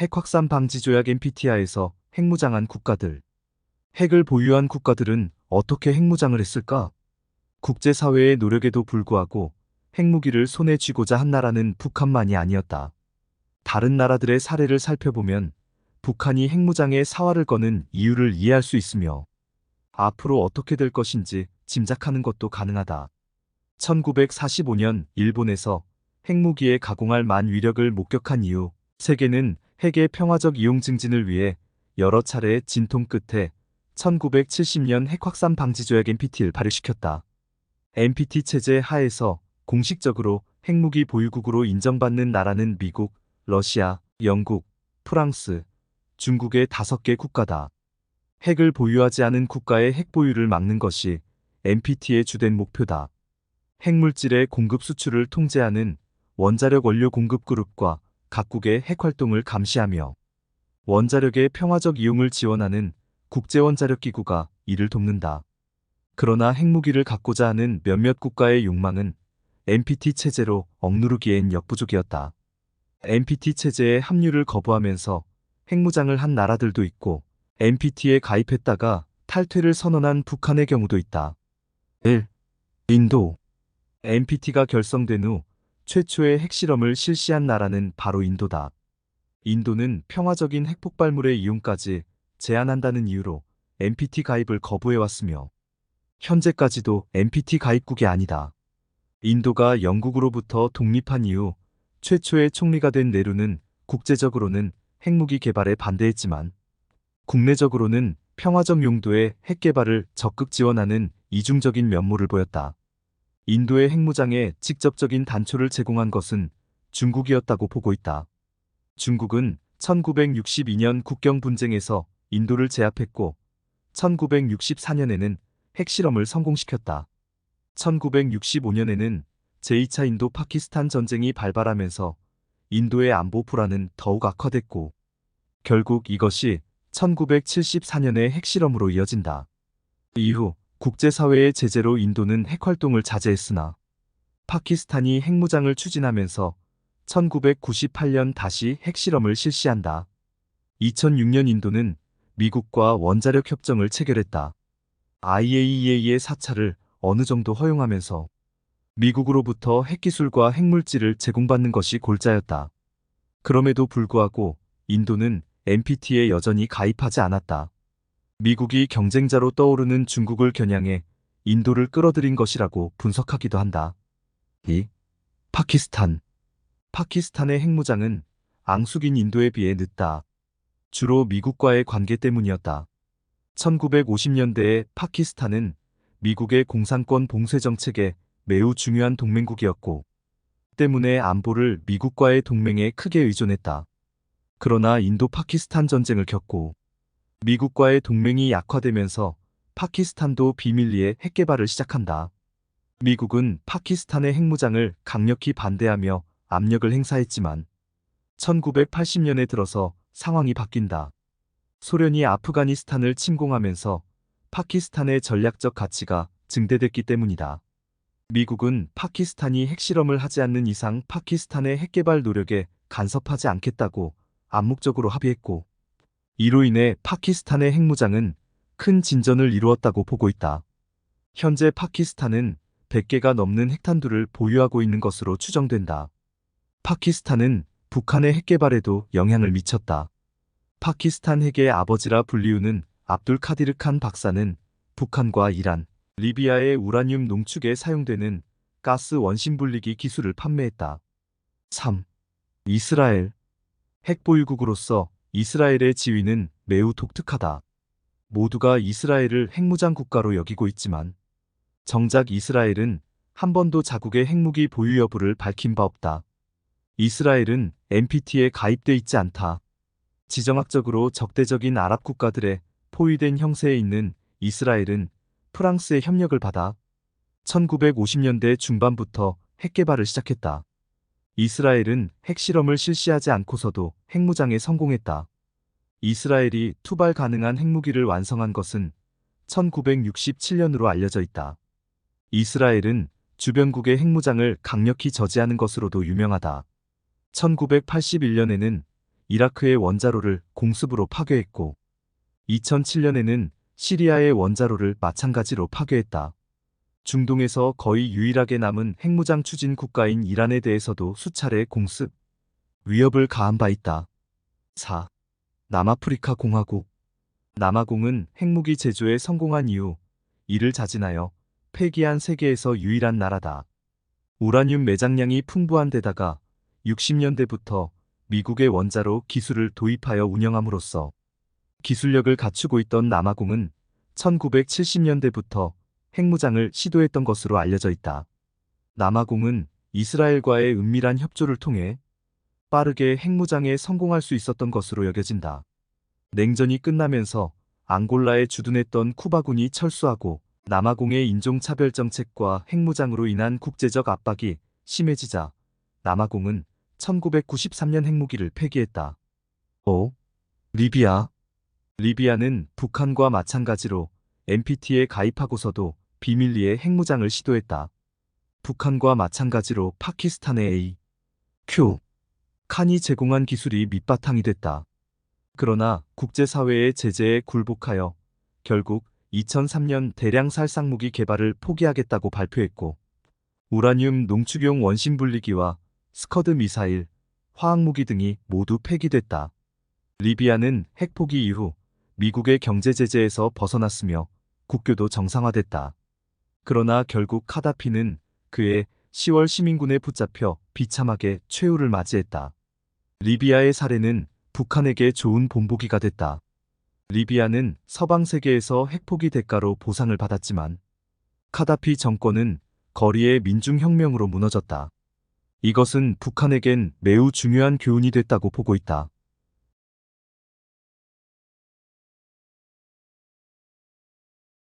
핵 확산 방지 조약 NPT하에서 핵무장한 국가들. 핵을 보유한 국가들은 어떻게 핵무장을 했을까? 국제사회의 노력에도 불구하고 핵무기를 손에 쥐고자 한 나라는 북한만이 아니었다. 다른 나라들의 사례를 살펴보면 북한이 핵무장에 사활을 거는 이유를 이해할 수 있으며 앞으로 어떻게 될 것인지 짐작하는 것도 가능하다. 1945년 일본에서 핵무기에 가공할 만위력을 목격한 이후 세계는 핵의 평화적 이용 증진을 위해 여러 차례의 진통 끝에 1970년 핵확산 방지 조약 NPT를 발효시켰다. NPT 체제 하에서 공식적으로 핵무기 보유국으로 인정받는 나라는 미국, 러시아, 영국, 프랑스, 중국의 5개 국가다. 핵을 보유하지 않은 국가의 핵 보유를 막는 것이 NPT의 주된 목표다. 핵물질의 공급 수출을 통제하는 원자력 원료 공급 그룹과 각국의 핵 활동을 감시하며 원자력의 평화적 이용을 지원하는 국제원자력기구가 이를 돕는다. 그러나 핵무기를 갖고자 하는 몇몇 국가의 욕망은 NPT 체제로 억누르기엔 역부족이었다. NPT 체제에 합류를 거부하면서 핵무장을 한 나라들도 있고 NPT에 가입했다가 탈퇴를 선언한 북한의 경우도 있다. 1. 인도. NPT가 결성된 후 최초의 핵실험을 실시한 나라는 바로 인도다. 인도는 평화적인 핵폭발물의 이용까지 제한한다는 이유로 NPT 가입을 거부해왔으며 현재까지도 NPT 가입국이 아니다. 인도가 영국으로부터 독립한 이후 최초의 총리가 된 네루는 국제적으로는 핵무기 개발에 반대했지만 국내적으로는 평화적 용도의 핵 개발을 적극 지원하는 이중적인 면모를 보였다. 인도의 핵무장에 직접적인 단초를 제공한 것은 중국이었다고 보고 있다. 중국은 1962년 국경 분쟁에서 인도를 제압했고 1964년에는 핵실험을 성공시켰다. 1965년에는 제2차 인도 파키스탄 전쟁이 발발하면서 인도의 안보 불안은 더욱 악화됐고 결국 이것이 1974년의 핵실험으로 이어진다. 이후 국제사회의 제재로 인도는 핵활동을 자제했으나 파키스탄이 핵무장을 추진하면서 1998년 다시 핵실험을 실시한다. 2006년 인도는 미국과 원자력 협정을 체결했다. IAEA의 사찰을 어느 정도 허용하면서 미국으로부터 핵기술과 핵물질을 제공받는 것이 골자였다. 그럼에도 불구하고 인도는 NPT에 여전히 가입하지 않았다. 미국이 경쟁자로 떠오르는 중국을 겨냥해 인도를 끌어들인 것이라고 분석하기도 한다. 2. 파키스탄. 파키스탄의 핵무장은 앙숙인 인도에 비해 늦다. 주로 미국과의 관계 때문이었다. 1950년대에 파키스탄은 미국의 공산권 봉쇄 정책에 매우 중요한 동맹국이었고 때문에 안보를 미국과의 동맹에 크게 의존했다. 그러나 인도 파키스탄 전쟁을 겪고 미국과의 동맹이 약화되면서 파키스탄도 비밀리에 핵 개발을 시작한다. 미국은 파키스탄의 핵무장을 강력히 반대하며 압력을 행사했지만 1980년에 들어서 상황이 바뀐다. 소련이 아프가니스탄을 침공하면서 파키스탄의 전략적 가치가 증대됐기 때문이다. 미국은 파키스탄이 핵실험을 하지 않는 이상 파키스탄의 핵개발 노력에 간섭하지 않겠다고 암묵적으로 합의했고 이로 인해 파키스탄의 핵무장은 큰 진전을 이루었다고 보고 있다. 현재 파키스탄은 100개가 넘는 핵탄두를 보유하고 있는 것으로 추정된다. 파키스탄은 북한의 핵개발에도 영향을 미쳤다. 파키스탄 핵의 아버지라 불리우는 압둘 카디르 칸 박사는 북한과 이란, 리비아의 우라늄 농축에 사용되는 가스 원심 분리기 기술을 판매했다. 3. 이스라엘. 핵보유국으로서 이스라엘의 지위는 매우 독특하다. 모두가 이스라엘을 핵무장 국가로 여기고 있지만 정작 이스라엘은 한 번도 자국의 핵무기 보유 여부를 밝힌 바 없다. 이스라엘은 NPT에 가입돼 있지 않다. 지정학적으로 적대적인 아랍 국가들의 포위된 형세에 있는 이스라엘은 프랑스의 협력을 받아 1950년대 중반부터 핵개발을 시작했다. 이스라엘은 핵실험을 실시하지 않고서도 핵무장에 성공했다. 이스라엘이 투발 가능한 핵무기를 완성한 것은 1967년으로 알려져 있다. 이스라엘은 주변국의 핵무장을 강력히 저지하는 것으로도 유명하다. 1981년에는 이라크의 원자로를 공습으로 파괴했고 2007년에는 시리아의 원자로를 마찬가지로 파괴했다. 중동에서 거의 유일하게 남은 핵무장 추진 국가인 이란에 대해서도 수차례 공습, 위협을 가한 바 있다. 4. 남아프리카 공화국. 남아공은 핵무기 제조에 성공한 이후 이를 자진하여 폐기한 세계에서 유일한 나라다. 우라늄 매장량이 풍부한 데다가 60년대부터 미국의 원자로 기술을 도입하여 운영함으로써 기술력을 갖추고 있던 남아공은 1970년대부터 핵무장을 시도했던 것으로 알려져 있다. 남아공은 이스라엘과의 은밀한 협조를 통해 빠르게 핵무장에 성공할 수 있었던 것으로 여겨진다. 냉전이 끝나면서 앙골라에 주둔했던 쿠바군이 철수하고 남아공의 인종차별 정책과 핵무장으로 인한 국제적 압박이 심해지자 남아공은 1993년 핵무기를 폐기했다. 5. 리비아. 리비아는 북한과 마찬가지로 NPT에 가입하고서도 비밀리에 핵무장을 시도했다. 북한과 마찬가지로 파키스탄의 A.Q. 칸이 제공한 기술이 밑바탕이 됐다. 그러나 국제사회의 제재에 굴복하여 결국 2003년 대량 살상무기 개발을 포기하겠다고 발표했고 우라늄 농축용 원심분리기와 스커드 미사일, 화학무기 등이 모두 폐기됐다. 리비아는 핵포기 이후 미국의 경제 제재에서 벗어났으며 국교도 정상화됐다. 그러나 결국 카다피는 그해 10월 시민군에 붙잡혀 비참하게 최후를 맞이했다. 리비아의 사례는 북한에게 좋은 본보기가 됐다. 리비아는 서방 세계에서 핵포기 대가로 보상을 받았지만 카다피 정권은 거리의 민중혁명으로 무너졌다. 이것은 북한에겐 매우 중요한 교훈이 됐다고 보고 있다.